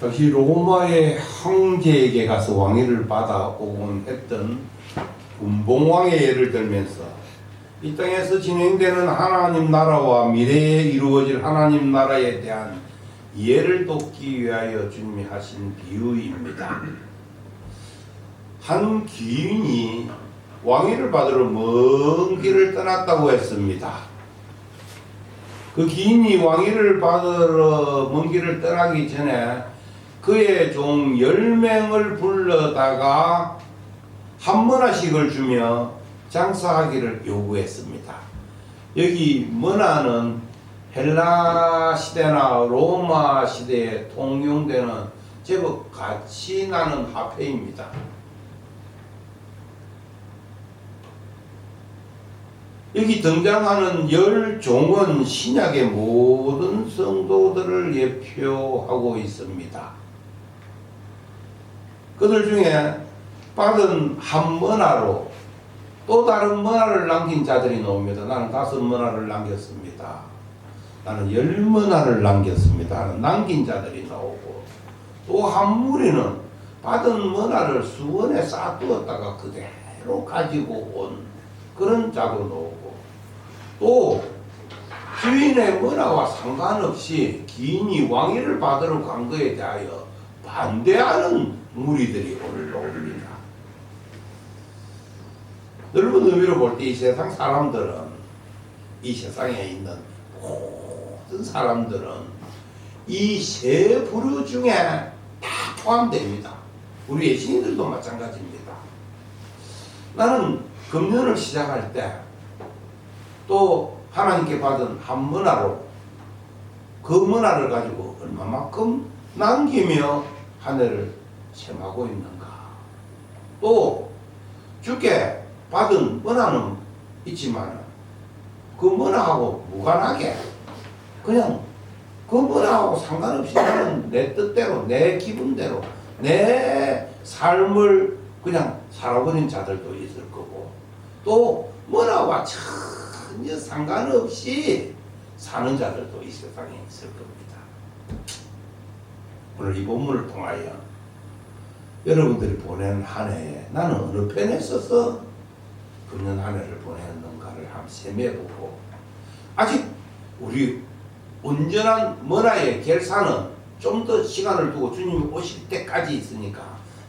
당시 로마의 황제에게 가서 왕위를 받아오곤 했던 분봉왕의 예를 들면서 이 땅에서 진행되는 하나님 나라와 미래에 이루어질 하나님 나라에 대한 이해를 돕기 위하여 주님이 하신 비유입니다. 한 귀인이 왕위를 받으러 먼 길을 떠났다고 했습니다. 그 귀인이 왕위를 받으러 먼 길을 떠나기 전에 그의 종 10명을 불러다가 한문화식을 주며 장사하기를 요구했습니다. 여기 문화는 헬라 시대나 로마 시대에 통용되는 제법 가치 나는 화폐입니다. 여기 등장하는 10종은 신약의 모든 성도들을 예표하고 있습니다. 그들 중에 받은 한 문화로 또 다른 문화를 남긴 자들이 나옵니다. 나는 5문화를 남겼습니다. 나는 10문화를 남겼습니다. 나는 남긴 자들이 나오고, 또 한 무리는 받은 문화를 수원에 쌓아두었다가 그대로 가지고 온 그런 자도 나오고, 또 주인의 문화와 상관없이 기인이 왕위를 받으러 간 것에 대하여 반대하는 무리들이 올라옵니다. 넓은 의미로 볼 때 이 세상 사람들은, 이 세상에 있는 모든 사람들은 이 세 부류 중에 다 포함됩니다. 우리 예신이들도 마찬가지입니다. 나는 금년을 시작할 때 또 하나님께 받은 한 문화로 그 문화를 가지고 얼마만큼 남기며 한 해를 sem하고 있는가. 또 주께 받은 문화는 있지만 그 문화하고 무관하게 그냥 그 문화하고 상관없이 나는 내 뜻대로 내 기분대로 내 삶을 그냥 살아버린 자들도 있을 거고, 또 문화와 전혀 상관없이 사는 자들도 이 세상에 있을 겁니다. 오늘 이 본문을 통하여 여러분들이 보낸 한 해에 나는 어느 편에 서서 금년 한 해를 보냈는가를 한번 세매보고, 아직 우리 온전한 문화의 결산은 좀 더 시간을 두고 주님이 오실 때까지 있으니까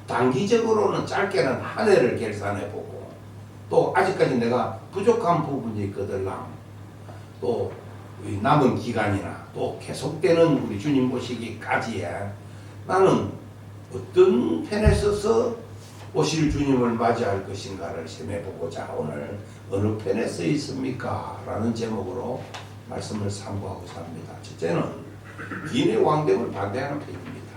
단기적으로는 짧게는 한 해를 결산해보고, 또 아직까지 내가 부족한 부분이 있거들랑 또 남은 기간이나 또 계속되는 우리 주님 오시기까지에 나는 어떤 편에 서서 오실 주님을 맞이할 것인가를 생각해보고자 오늘 어느 편에 서 있습니까? 라는 제목으로 말씀을 상고하고자 합니다. 첫째는 기인의 왕됨을 반대하는 편입니다.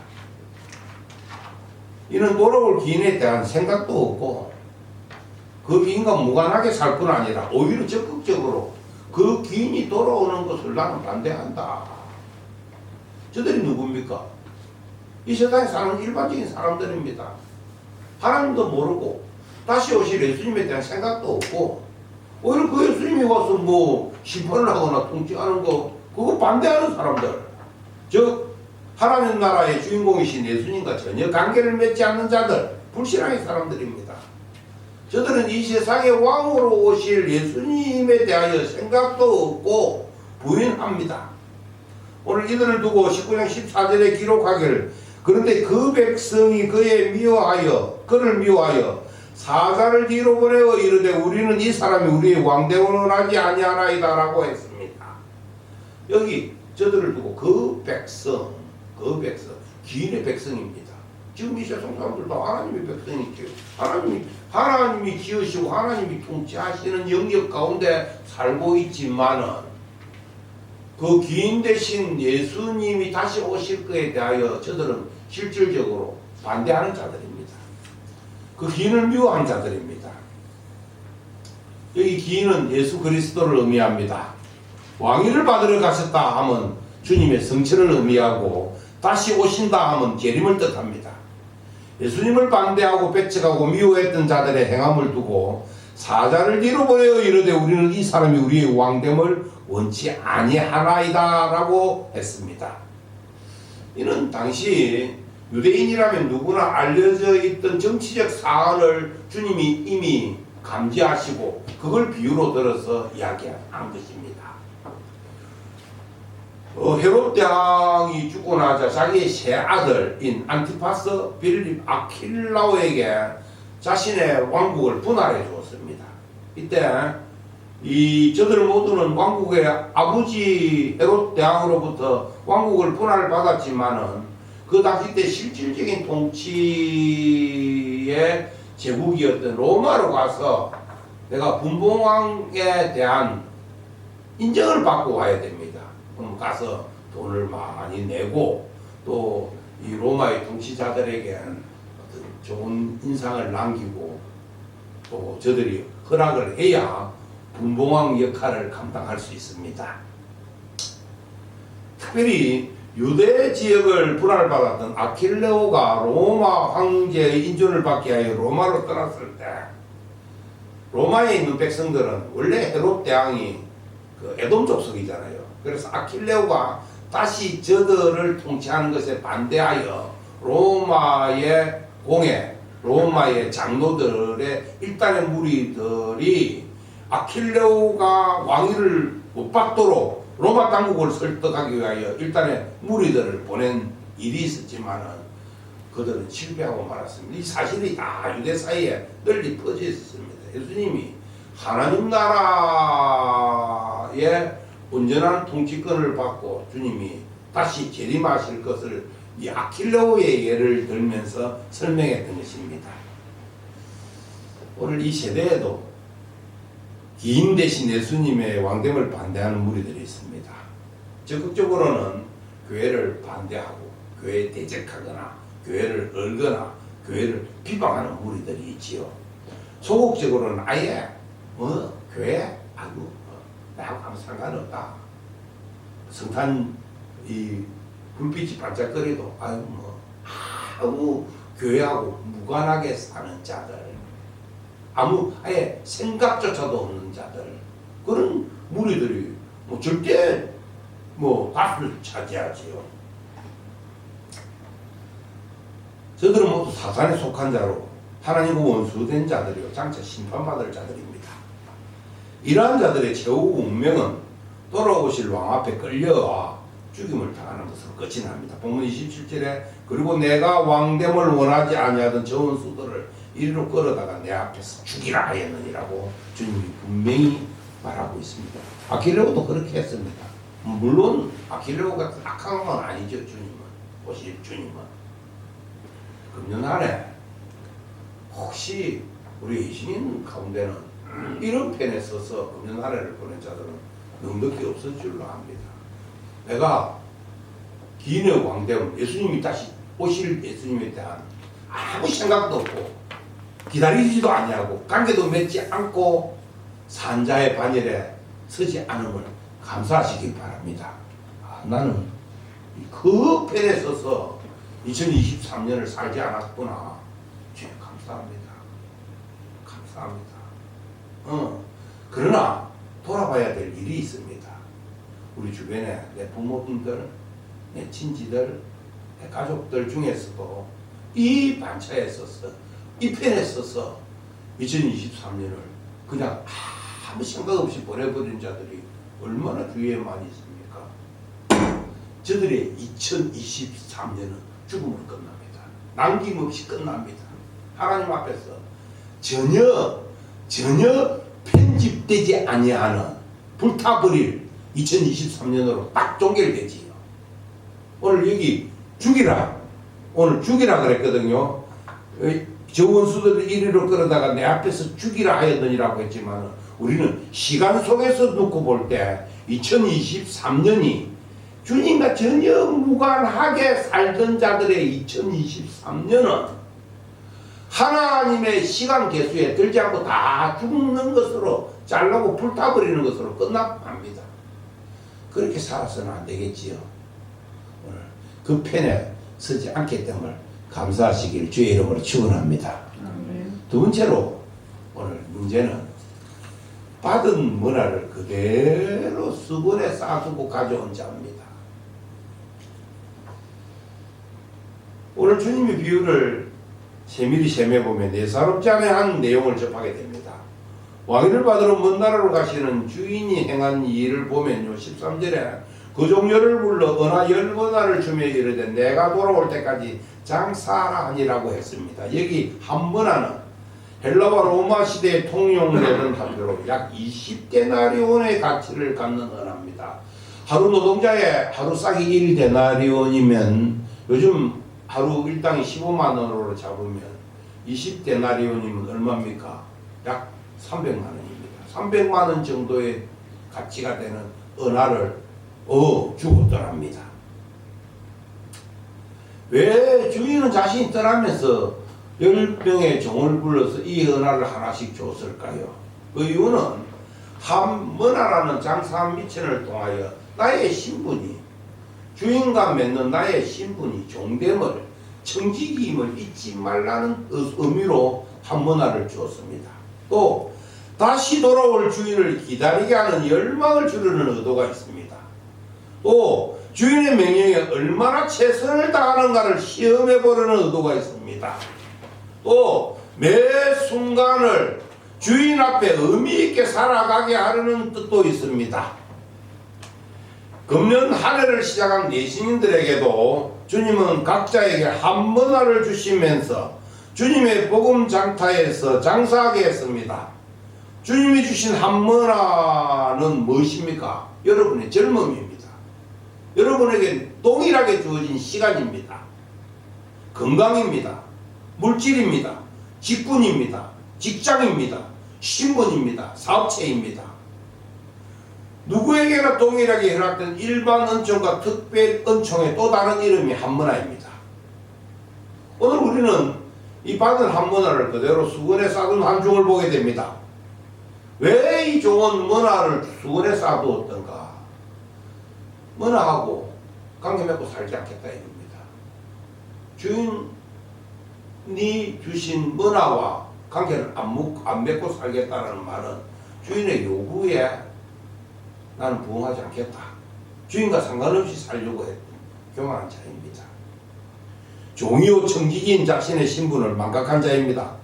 이는 돌아올 기인에 대한 생각도 없고 그 기인과 무관하게 살 뿐 아니라 오히려 적극적으로 그 기인이 돌아오는 것을 나는 반대한다. 저들이 누굽니까? 이 세상에 사는 일반적인 사람들입니다. 하나님도 모르고 다시 오실 예수님에 대한 생각도 없고, 오히려 그 예수님이 와서 뭐 심판을 하거나 통치하는 거 그거 반대하는 사람들, 즉 하나님 나라의 주인공이신 예수님과 전혀 관계를 맺지 않는 자들, 불신앙의 사람들입니다. 저들은 이 세상의 왕으로 오실 예수님에 대하여 생각도 없고 부인합니다. 오늘 이들을 두고 19장 14절에 기록하기를, 그런데 그 백성이 그를 미워하여 사자를 뒤로 보내어 이르되 우리는 이 사람이 우리의 왕되고는 하지 아니하나이다 라고 했습니다. 여기 저들을 두고 그 백성 기인의 백성입니다. 지금 이 세상 사람들도 하나님의 백성이죠. 하나님이 지으시고 하나님이 통치하시는 영역 가운데 살고 있지만은 그 기인 대신 예수님이 다시 오실 것에 대하여 저들은 실질적으로 반대하는 자들입니다. 그 기인을 미워한 자들입니다. 여기 기인은 예수 그리스도를 의미합니다. 왕위를 받으러 가셨다 하면 주님의 성취를 의미하고, 다시 오신다 하면 재림을 뜻합니다. 예수님을 반대하고 배척하고 미워했던 자들의 행함을 두고 사자를 뒤로 보내어 이르되 우리는 이 사람이 우리의 왕됨을 원치 아니하나이다 라고 했습니다. 이는 당시 유대인이라면 누구나 알려져 있던 정치적 사안을 주님이 이미 감지하시고 그걸 비유로 들어서 이야기한 것입니다. 헤롯 대왕이 죽고 나자 자기의 세 아들인 안티파스, 빌립, 아킬라오에게 자신의 왕국을 분할해 주었습니다. 이때 저들 모두는 왕국의 아버지 헤롯 대왕으로부터 왕국을 분할받았지만은 그 당시 때 실질적인 통치의 제국이었던 로마로 가서 내가 분봉왕에 대한 인정을 받고 와야 됩니다. 그럼 가서 돈을 많이 내고 또 이 로마의 통치자들에게 어떤 좋은 인상을 남기고 또 저들이 허락을 해야 분봉왕 역할을 감당할 수 있습니다. 특별히 유대 지역을 분할받았던 아킬레오가 로마 황제의 인준을 받기 위하여 로마로 떠났을 때 로마에 있는 백성들은 원래 헤롯 대왕이 그 에돔 족속이잖아요. 그래서 아킬레오가 다시 저들을 통치하는 것에 반대하여 로마의 공회, 로마의 장로들의 일단의 무리들이 아킬레오가 왕위를 못 받도록 로마 당국을 설득하기 위하여 일단의 무리들을 보낸 일이 있었지만은 그들은 실패하고 말았습니다. 이 사실이 다 유대 사이에 널리 퍼져 있었습니다. 예수님이 하나님 나라의 온전한 통치권을 받고 주님이 다시 재림하실 것을 이 아킬레오의 예를 들면서 설명했던 것입니다. 오늘 이 세대에도 기인 대신 예수님의 왕됨을 반대하는 무리들이 있습니다. 적극적으로는 교회를 반대하고 교회에 대적하거나 교회를 얼거나 교회를 비방하는 무리들이 있지요. 소극적으로는 아예 교회 아이고 나하고 아무 상관없다. 성탄 이 불빛이 반짝거려도 아무 교회하고 무관하게 사는 자들, 아예 생각조차도 없는 자들, 그런 무리들이 절대 다수를 차지하지요. 저들은 모두 사탄에 속한 자로 하나님과 원수된 자들이요 장차 심판받을 자들입니다. 이러한 자들의 최후 운명은 돌아오실 왕 앞에 끌려와 죽임을 당하는 것으로 끝이 납니다. 본문 27절에 그리고 내가 왕됨을 원하지 아니하던 저 원수들을 이리로 끌어다가 내 앞에서 죽이라 하였느니라고 주님이 분명히 말하고 있습니다. 아킬레오도 그렇게 했습니다. 물론 아킬레오가 악한 건 아니죠. 오실 주님은. 금년날에 혹시 우리 예수님 가운데는 이런 편에 서서 금년날에를 보낸 자들은 넉넉히 없을 줄로 압니다. 내가 기인의 왕됨, 예수님이 다시 오실 예수님에 대한 아무 생각도 없고 기다리지도 아니하고 관계도 맺지 않고 산자의 반열에 서지 않음을 감사하시기 바랍니다. 나는 그 편에 서서 2023년을 살지 않았구나. 감사합니다. 감사합니다. 그러나 돌아봐야 될 일이 있습니다. 우리 주변에 내 부모님들, 내 친지들, 내 가족들 중에서도 이 반차에 서서 이 편에 서서 2023년을 그냥 아무 생각 없이 보내버린 자들이 얼마나 주위에 많이 있습니까? 저들의 2023년은 죽음으로 끝납니다. 남김없이 끝납니다. 하나님 앞에서 전혀 편집되지 아니하는 불타버릴 2023년으로 딱 종결되지요. 오늘 여기 죽이라, 오늘 죽이라 그랬거든요. 저 원수들을 이리로 끌어다가 내 앞에서 죽이라 하였느니라고 했지만 우리는 시간 속에서 놓고 볼 때 2023년이 주님과 전혀 무관하게 살던 자들의 2023년은 하나님의 시간 계수에 들지 않고 다 죽는 것으로 잘라고 불타버리는 것으로 끝납니다. 그렇게 살아서는 안 되겠지요. 오늘 그 편에 서지 않기 때문에 감사하시길 주의 이름으로 축원합니다. 두 번째로 오늘 문제는 받은 문화를 그대로 수건에 싸두고 가져온 자입니다. 오늘 주님의 비유를 세밀히 셈해보면 예사롭지 않은 내용을 접하게 됩니다. 왕위를 받으러 먼 나라로 가시는 주인이 행한 일을 보면요, 13절에 그 종려를 불러 은하 10은하를 주며 이르되 내가 돌아올 때까지 장사하라 하니라고 했습니다. 여기 한 은하는 헬라와 로마 시대에 통용되는 화폐로 약 20데나리온의 가치를 갖는 은하입니다. 하루 노동자의 하루 싹이 1데나리온이면 요즘 하루 일당이 15만 원으로 잡으면 20데나리온이면 얼마입니까? 약 300만 원입니다. 300만 원 정도의 가치가 되는 은하를 주고 떠납니다. 왜 주인은 자신이 떠나면서 10명의 종을 불러서 이 은하를 하나씩 줬을까요? 그 이유는 한 은하라는 장사한 미천을 통하여 나의 신분이 주인과 맺는 나의 신분이 종됨을 청지기임을 잊지 말라는 의미로 한 은하를 주었습니다. 또 다시 돌아올 주인을 기다리게 하는 열망을 주려는 의도가 있습니다. 또 주인의 명령에 얼마나 최선을 다하는가를 시험해 보려는 의도가 있습니다. 또 매 순간을 주인 앞에 의미 있게 살아가게 하려는 뜻도 있습니다. 금년 한 해를 시작한 내신인들에게도 주님은 각자에게 한 은하를 주시면서 주님의 복음 장터에서 장사하게 했습니다. 주님이 주신 한 은하는 무엇입니까? 여러분의 젊음입니다. 여러분에게 동일하게 주어진 시간입니다. 건강입니다. 물질입니다. 직분입니다. 직장입니다. 신분입니다. 사업체입니다. 누구에게나 동일하게 허락된 일반 은총과 특별 은총의 또 다른 이름이 한 은하입니다. 오늘 우리는 이 받은 한 은하를 그대로 수건에 싸둔 한 종을 보게 됩니다. 왜 이 종은 은하를 수건에 싸두었던가? 은하하고 관계 맺고 살지 않겠다 이겁니다. 주인이 주신 은하와 관계를 안 맺고 살겠다는 말은 주인의 요구에 나는 부응하지 않겠다. 주인과 상관없이 살려고 했던 교만한 자입니다. 종이요 청지기인 자신의 신분을 망각한 자입니다.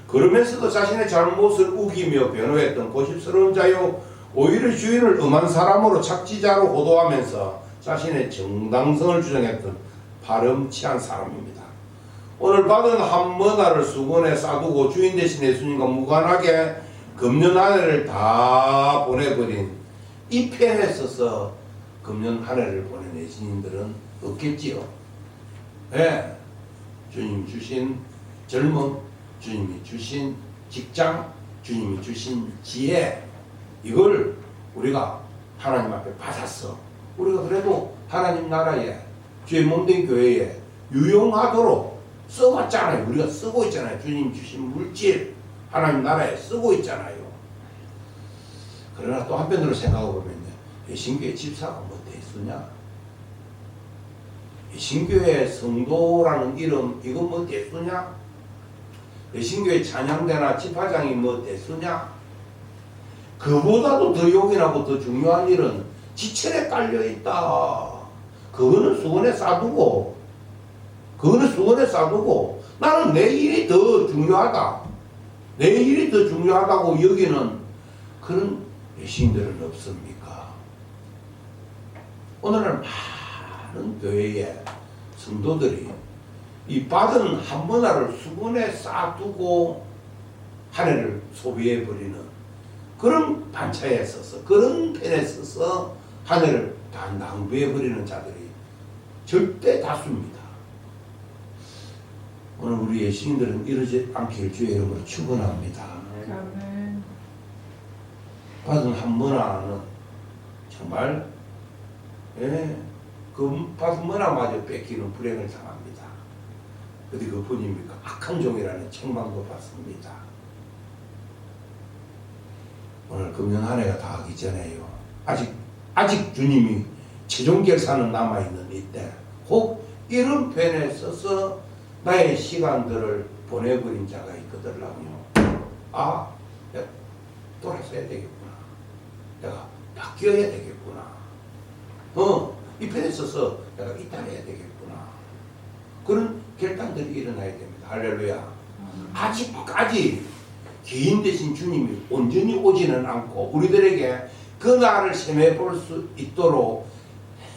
그러면서도 자신의 잘못을 우기며 변호했던 고집스러운 자요, 오히려 주인을 음한 사람으로 착지자로 호도하면서 자신의 정당성을 주장했던 파렴치한 사람입니다. 오늘 받은 한 은하를 수건에 싸두고 주인 대신 예수님과 무관하게 금년 한 해를 다 보내버린 이 편에 있어서 금년 한 해를 보낸 예수님들은 없겠지요. 네. 주님이 주신 젊음, 주님이 주신 직장, 주님이 주신 지혜, 이걸 우리가 하나님 앞에 받았어. 우리가 그래도 하나님 나라에, 주의 몸된 교회에 유용하도록 써왔잖아요. 우리가 쓰고 있잖아요. 주님 주신 물질, 하나님 나라에 쓰고 있잖아요. 그러나 또 한편으로 생각해보면요, 신교회 집사가 뭐 대수냐? 신교회 성도라는 이름, 이거 뭐 대수냐? 신교회 찬양대나 집화장이 뭐 대수냐? 그보다도 더 요긴하고 더 중요한 일은 지천에 깔려있다. 그거는 수건에 싸두고, 나는 내 일이 더 중요하다. 내 일이 더 중요하다고 여기는 그런 신들은 없습니까? 오늘날 많은 교회의 성도들이 이 받은 한 은하를 수건에 싸두고 한 해를 소비해버리는 그런 반차에 있어서, 그런 편에 있어서 한 해를 다 낭비해버리는 자들이 절대 다수입니다. 오늘 우리 예수님들은 이러지 않길 주의 이름으로 축원합니다. 받은 한 은하는 정말 그 받은 은하마저 뺏기는 불행을 당합니다. 어디 그뿐입니까? 악한 종이라는 책망도 받습니다. 오늘 금년 한 해가 다 하기 전에요, 아직 주님이 최종 결산은 남아있는 이때 혹 이런 편에 서서 나의 시간들을 보내버린 자가 있거든요. 내가 돌아서야 되겠구나. 내가 바뀌어야 되겠구나. 이 편에 있어서 내가 이탈해야 되겠구나. 그런 결단들이 일어나야 됩니다. 할렐루야. 아직까지 개인 대신 주님이 온전히 오지는 않고 우리들에게 그 날을 sem해 볼 수 있도록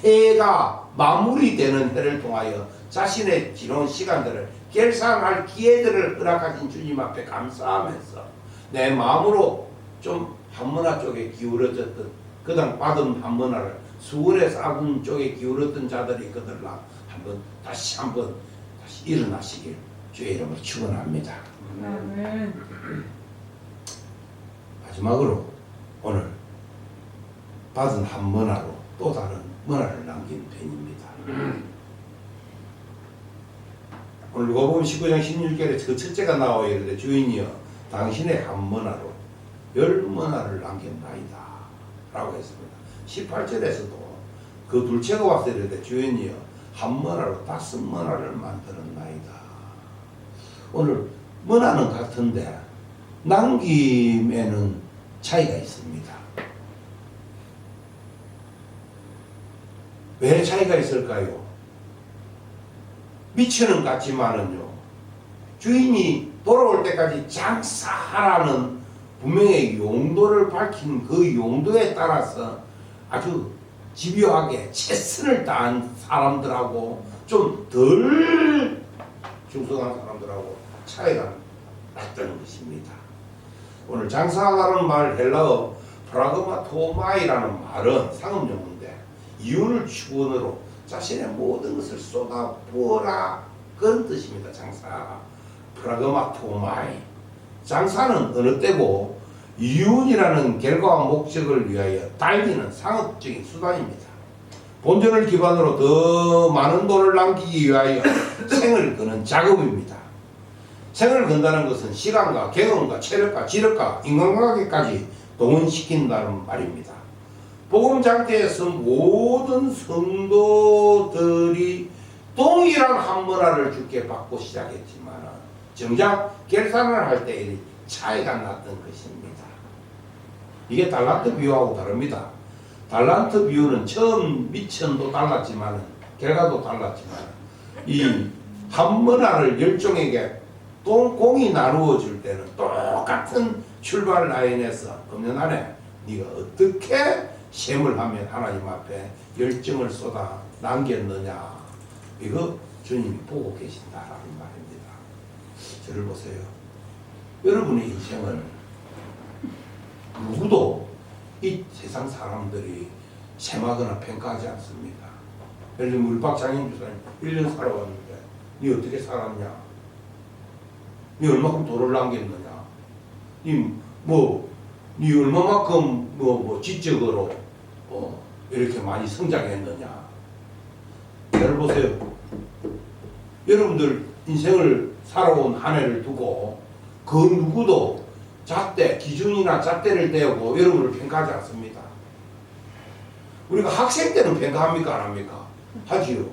해가 마무리되는 해를 통하여 자신의 지나온 시간들을 결산할 기회들을 허락하신 주님 앞에 감사하면서 내 마음으로 좀 한문화 쪽에 기울어졌던 그당 받은 한문화를 수월에 쌓은 쪽에 기울었던 자들이 그들라 다시 한번 일어나시길 주의 이름으로 축원합니다. 마지막으로 오늘 받은 한문화로 또 다른 문화를 남긴 편입니다. 오늘 누가복음 19장 16절에 그 첫째가 나와 이르되 주인이여 당신의 한문화로 10문화를 남겼나이다 라고 했습니다. 18절에서도 그 둘째가 와서 이르되 주인이여 한문화로 5문화를 만들었나이다. 오늘 문화는 같은데 남김에는 차이가 있습니다. 왜 차이가 있을까요? 미천은 같지만은요, 주인이 돌아올 때까지 장사하라는 분명히 용도를 밝힌 그 용도에 따라서 아주 집요하게 최선을 다한 사람들하고 좀 덜 충성한 사람들하고 차이가 났다는 것입니다. 오늘 장사하라는 말 헬라어 프라그마토마이라는 말은 상업용어인데 이윤을 추구원으로 자신의 모든 것을 쏟아 부어라 그런 뜻입니다. 장사 프라그마토마이. 장사는 어느 때고 이윤이라는 결과와 목적을 위하여 달리는 상업적인 수단입니다. 본전을 기반으로 더 많은 돈을 남기기 위하여 생을 거는 작업입니다. 생을 건다는 것은 시간과 경험과 체력과 지력과 인간관계까지 동원시킨다는 말입니다. 복음 장태에서 모든 성도들이 동일한 한문화를 주께 받고 시작했지만 정작 결산을 할 때 차이가 났던 것입니다. 이게 달란트 비유하고 다릅니다. 달란트 비유는 처음 미천도 달랐지만 결과도 달랐지만 이 한문화를 열종에게 공이 나누어질 때는 똑같은 출발 라인에서 금년 안에 네가 어떻게 셈을 하면 하나님 앞에 열정을 쏟아 남겼느냐, 이거 주님이 보고 계신다라는 말입니다. 저를 보세요. 여러분의 인생을 누구도 이 세상 사람들이 셈하거나 평가하지 않습니다. 예를 들면 우리 박장인 주사님 1년 살아왔는데 네 어떻게 살았냐, 네 얼마큼 돈을 남겼느냐, 네 얼마만큼 지적으로 이렇게 많이 성장했느냐. 예를 보세요. 여러분들 인생을 살아온 한 해를 두고 그 누구도 잣대, 기준이나 잣대를 대고 여러분을 평가하지 않습니다. 우리가 학생 때는 평가합니까? 안 합니까? 하지요.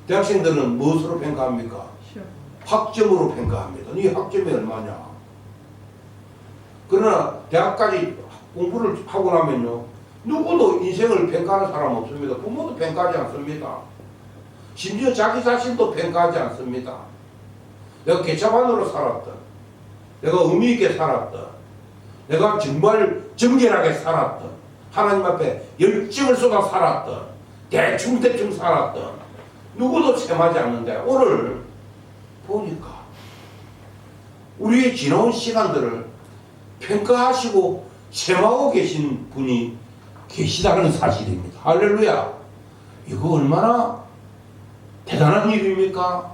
대학생들은 무엇으로 평가합니까? 학점으로 평가합니다. 네 학점이 얼마냐? 그러나 대학까지 공부를 하고 나면요, 누구도 인생을 평가하는 사람 없습니다. 부모도 평가하지 않습니다. 심지어 자기 자신도 평가하지 않습니다. 내가 개차반으로 살았던, 내가 의미 있게 살았던, 내가 정말 정결하게 살았던, 하나님 앞에 열정을 쏟아 살았던, 대충 살았던, 누구도 셈하지 않는데 오늘 보니까 우리의 지나온 시간들을 평가하시고 셈하고 계신 분이 계시다는 사실입니다. 할렐루야. 이거 얼마나 대단한 일입니까?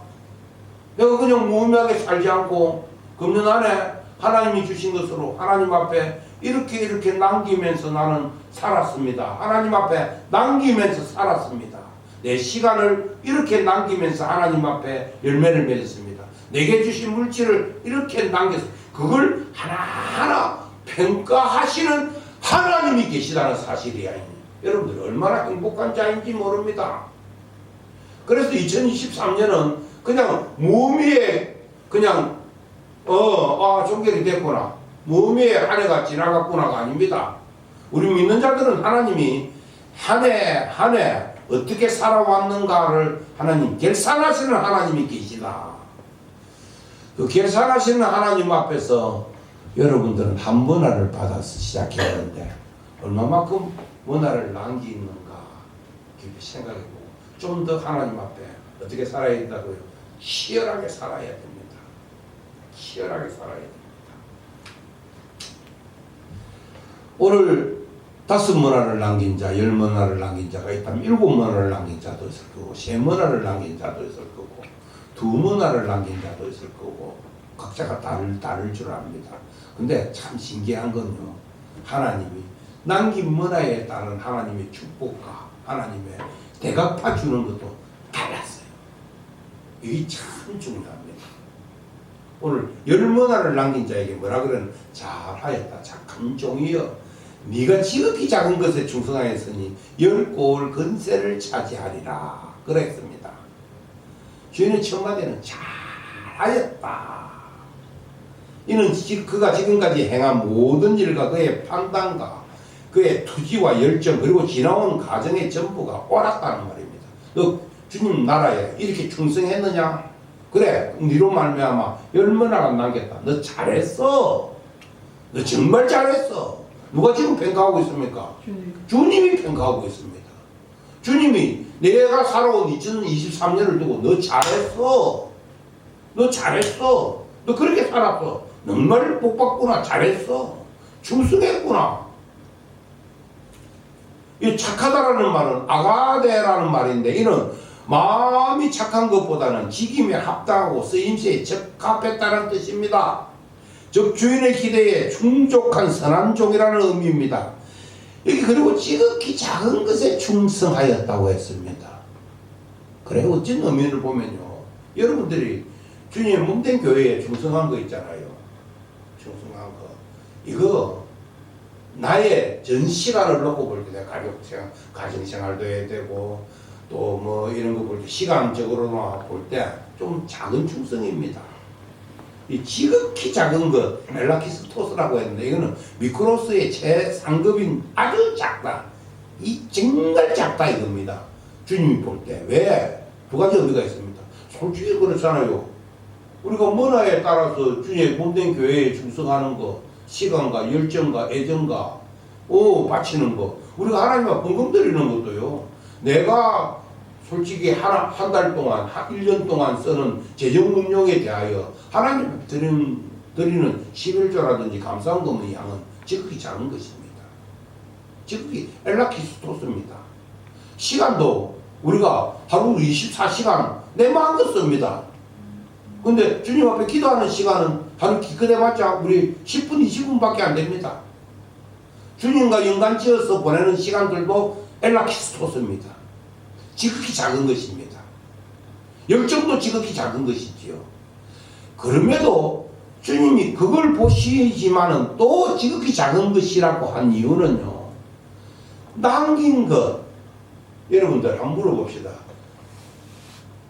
내가 그냥 무의미하게 살지 않고 금년 안에 하나님이 주신 것으로 하나님 앞에 이렇게 남기면서 나는 살았습니다. 하나님 앞에 남기면서 살았습니다. 내 시간을 이렇게 남기면서 하나님 앞에 열매를 맺었습니다. 내게 주신 물질을 이렇게 남겨서 그걸 하나하나 평가하시는 하나님이 계시다는 사실이야. 여러분들 얼마나 행복한 자인지 모릅니다. 그래서 2023년은 그냥 무의미에 그냥 종결이 됐구나, 무의미에 한 해가 지나갔구나가 아닙니다. 우리 믿는 자들은 하나님이 한 해 어떻게 살아왔는가를 하나님 결산하시는 하나님이 계시다. 그 결산하시는 하나님 앞에서 여러분들은 한 문화를 받아서 시작했는데 얼마만큼 문화를 남기는가 깊이 생각해보고 좀 더 하나님 앞에 어떻게 살아야 된다고요? 치열하게 살아야 됩니다. 치열하게 살아야 됩니다. 오늘 5문화를 남긴 자, 10문화를 남긴 자가 있다면 7문화를 남긴 자도 있을 거고 3문화를 남긴 자도 있을 거고 2문화를 남긴 자도 있을 거고 각자가 다를 줄 압니다. 근데 참 신기한 건요, 하나님이 남긴 문화에 따른 하나님의 축복과 하나님의 대갚아 주는 것도 달랐어요. 이게 참 중요합니다. 오늘 10문화를 남긴 자에게 뭐라 그러는? 잘하였다 착한 종이여, 네가 지극히 작은 것에 충성하였으니 10고을 건세를 차지하리라 그랬습니다. 주인의 첫마디는 잘하였다. 이는 그가 지금까지 행한 모든 일과 그의 판단과 그의 투지와 열정 그리고 지나온 과정의 전부가 옳았다는 말입니다. 너 주님 나라에 이렇게 충성했느냐? 그래, 니로 말미암아 10문화가 남겼다. 너 잘했어. 너 정말 잘했어. 누가 지금 평가하고 있습니까? 주님이 평가하고 있습니다. 주님이 내가 살아온 2023년을 두고 너 잘했어. 너 잘했어. 너 그렇게 살았어. 정말 복받구나. 잘했어. 충성했구나. 이 착하다라는 말은 아가데라는 말인데 이는 마음이 착한 것보다는 직임에 합당하고 쓰임새에 적합했다는 뜻입니다. 즉 주인의 기대에 충족한 선한 종이라는 의미입니다. 여기 그리고 지극히 작은 것에 충성하였다고 했습니다. 그래 어쩐 의미를 보면요, 여러분들이 주님의 몸된 교회에 충성한 거 있잖아요. 충성한 거 이거 나의 전 시간을 놓고 볼 때 가정생활도 해야 되고 또 뭐 이런 거 볼 때 시간적으로나 볼 때 좀 작은 충성입니다. 이 지극히 작은 것 멜라키스토스라고 했는데 이거는 미크로스의 최상급인 아주 작다. 이 정말 작다 이겁니다. 주님이 볼 때. 왜? 두 가지 의미가 있습니다. 솔직히 그렇잖아요. 우리가 문화에 따라서 주님의 몸된 교회에 충성하는 거, 시간과 열정과 애정과 바치는 거, 우리가 하나님 앞에 헌금 드리는 것도요, 내가 솔직히 한 달 동안, 1년 동안 쓰는 재정 운용에 대하여 하나님 앞에 드리는 11조라든지 감사헌금의 양은 지극히 작은 것입니다. 지극히 엘라키스토스입니다. 시간도 우리가 하루 24시간 내 마음껏 씁니다. 근데 주님 앞에 기도하는 시간은 하루 기껏해봤자 우리 10분, 20분밖에 안 됩니다. 주님과 연관지어서 보내는 시간들도 엘라키스토스입니다. 지극히 작은 것입니다. 열정도 지극히 작은 것이지요. 그럼에도 주님이 그걸 보시지만은 또 지극히 작은 것이라고 한 이유는요, 남긴 것, 여러분들 한번 물어봅시다.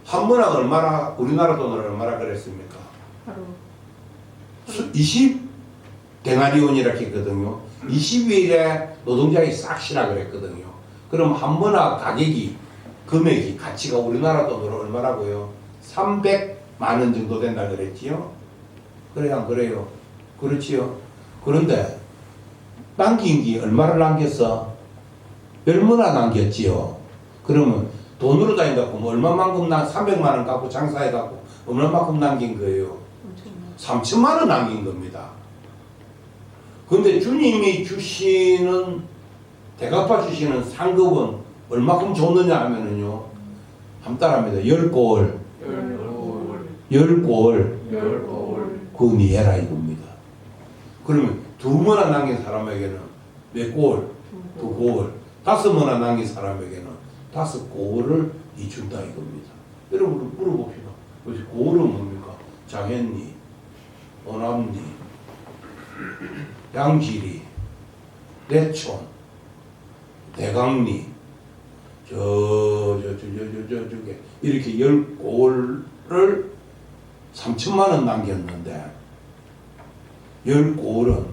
한 문화가 얼마나, 우리나라 돈으로 얼마나 그랬습니까? 바로 20데나리온이라 했거든요. 20일에 노동자의 싹시라 그랬거든요. 그럼 한 문화 가격이, 금액이, 가치가 우리나라 돈으로 얼마라고요? 300만 원 정도 된다 그랬지요? 그래요, 안 그래요? 그렇지요? 그런데 남긴 게 얼마를 남겼어? 10문화 남겼지요? 그러면 돈으로 다닌다고 뭐 얼마만큼 300만 원 갖고 장사해 갖고 얼마만큼 남긴 거예요? 3천만 원 남긴 겁니다. 근데 주님이 주시는, 대갚아 주시는 상급은 얼마큼 줬느냐 하면은요, 한 따라합니다. 10고을. 10고을. 그거 니해라 이겁니다. 그러면 2문화 남긴 사람에게는 몇 고을? 2고을. 5문화 남긴 사람에게는 5고을을 준다 이겁니다. 여러분 물어봅시다. 그래서 고을은 뭡니까? 장했니? 오남니? 양지리? 내촌? 대강리? 저게 이렇게 10고을을 3천만 원 남겼는데 10고을은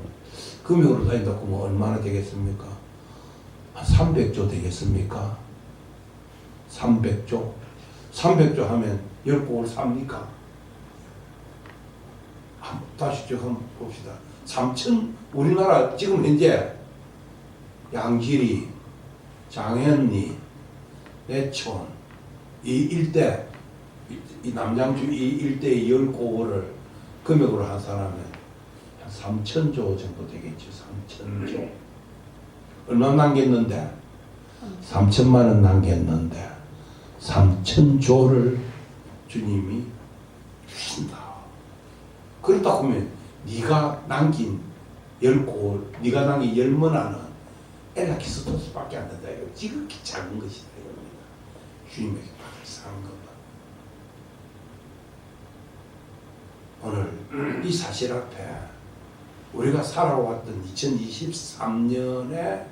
금액으로 다닌다고 뭐 얼마나 되겠습니까? 한 300조 되겠습니까? 300조. 300조 하면 10곡을 삽니까? 다시 쭉 한번 봅시다. 3천, 우리나라 지금 현재 양지리, 장현리, 내촌, 이 일대, 이 남양주 이 일대의 10곡을 금액으로 한 사람은 한 3천조 정도 되겠죠. 3천조. 얼마 남겼는데? 3천만 원 남겼는데 3천조를 주님이 주신다. 그렇다 보면 네가 남긴 10곡, 네가 남긴 10문화는 엘라키스토스밖에 안 된다. 이거 지극히 작은 것이다. 이겁니다. 주님에게 받을 사는 것만. 오늘 이 사실 앞에 우리가 살아왔던 2023년에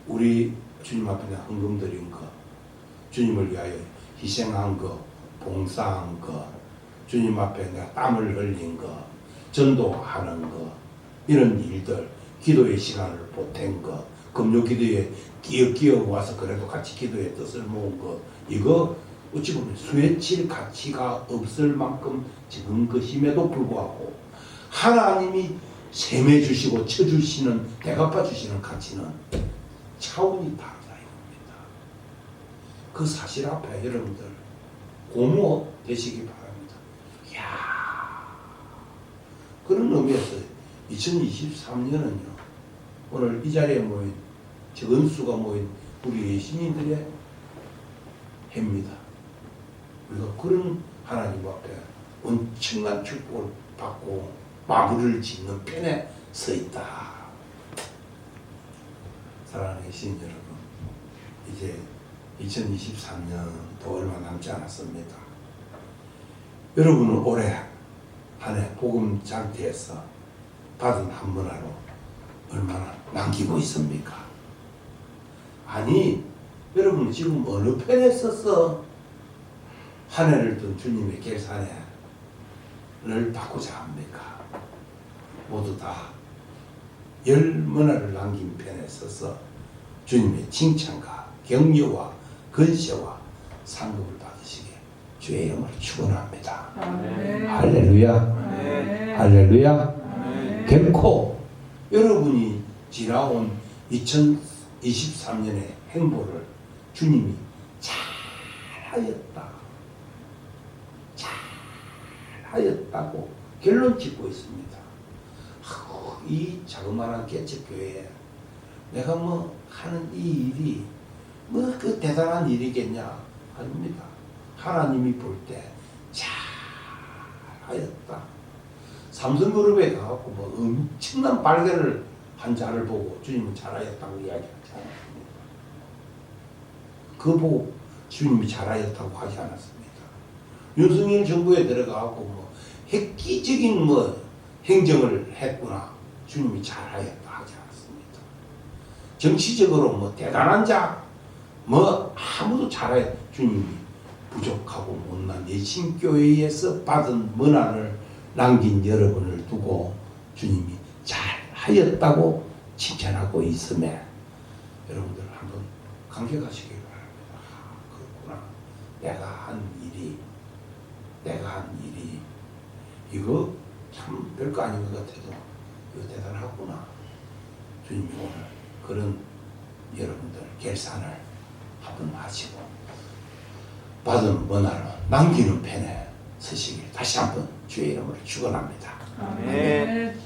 우리 주님 앞에 내가 헌금 드린 거, 주님을 위하여 희생한 거, 봉사한 거, 주님 앞에 내가 땀을 흘린 거, 전도하는 거, 이런 일들, 기도의 시간을 보탠 거, 금요 기도에 끼어 와서 그래도 같이 기도의 뜻을 모은 거, 이거 어찌 보면 수혜칠 가치가 없을 만큼 적은 것임에도 불구하고 하나님이 셈해 주시고 쳐주시는, 대갚아 주시는 가치는 차원이 다르다 이겁니다. 그 사실 앞에 여러분들 고무 되시기 바랍니다. 이야, 그런 의미에서 2023년은요, 오늘 이 자리에 모인 적은 수가 모인 우리 시민들의 해입니다. 우리가 그런 하나님 앞에 엄청난 축복을 받고 마무리를 짓는 편에 서 있다. 사랑하는 시민 여러분, 이제 2023년도 얼마 남지 않았습니다. 여러분은 올해 한 해 복음 장터에서 받은 한문화로 얼마나 남기고 있습니까? 아니, 여러분 지금 어느 편에 서서 한 해를 둔 주님의 계산을 받고자 합니까? 모두 다 10문화를 남긴 편에 서서 주님의 칭찬과 격려와 건세와 상급을 받으시게 주의 이름으로 축원합니다. 할렐루야. 할렐루야. 결코 여러분이 지나온 2023년의 행보를 주님이 잘하였다고 결론 짓고 있습니다. 이 자그마한 개척교회에 내가 뭐 하는 이 일이 뭐 그 대단한 일이겠냐? 아닙니다. 하나님이 볼 때 잘하였다. 삼성그룹에 가갖고 뭐 엄청난 발견을 한 자를 보고 주님은 잘하였다고 이야기하지 않았습니다. 그거 보고 주님이 잘하였다고 하지 않았습니다. 윤석열 정부에 들어가갖고 뭐 획기적인 뭐 행정을 했구나. 주님이 잘하였다 하지 않았습니다. 정치적으로 뭐 대단한 자, 뭐 아무도 잘하였다. 주님이 부족하고 못난 예신교회에서 받은 문안을 남긴 여러분을 두고 주님이 잘하였다고 칭찬하고 있음에 여러분들 한번 감격하시기 바랍니다. 그렇구나. 내가 한 일이 이거 참 별거 아닌 것 같아도 이거 대단하구나. 주님이 오늘 그런 여러분들 결산을 한번 하시고 받은 문화로 남기는 편에 서시길 다시 한번 주의 이름으로 축원합니다. 아멘.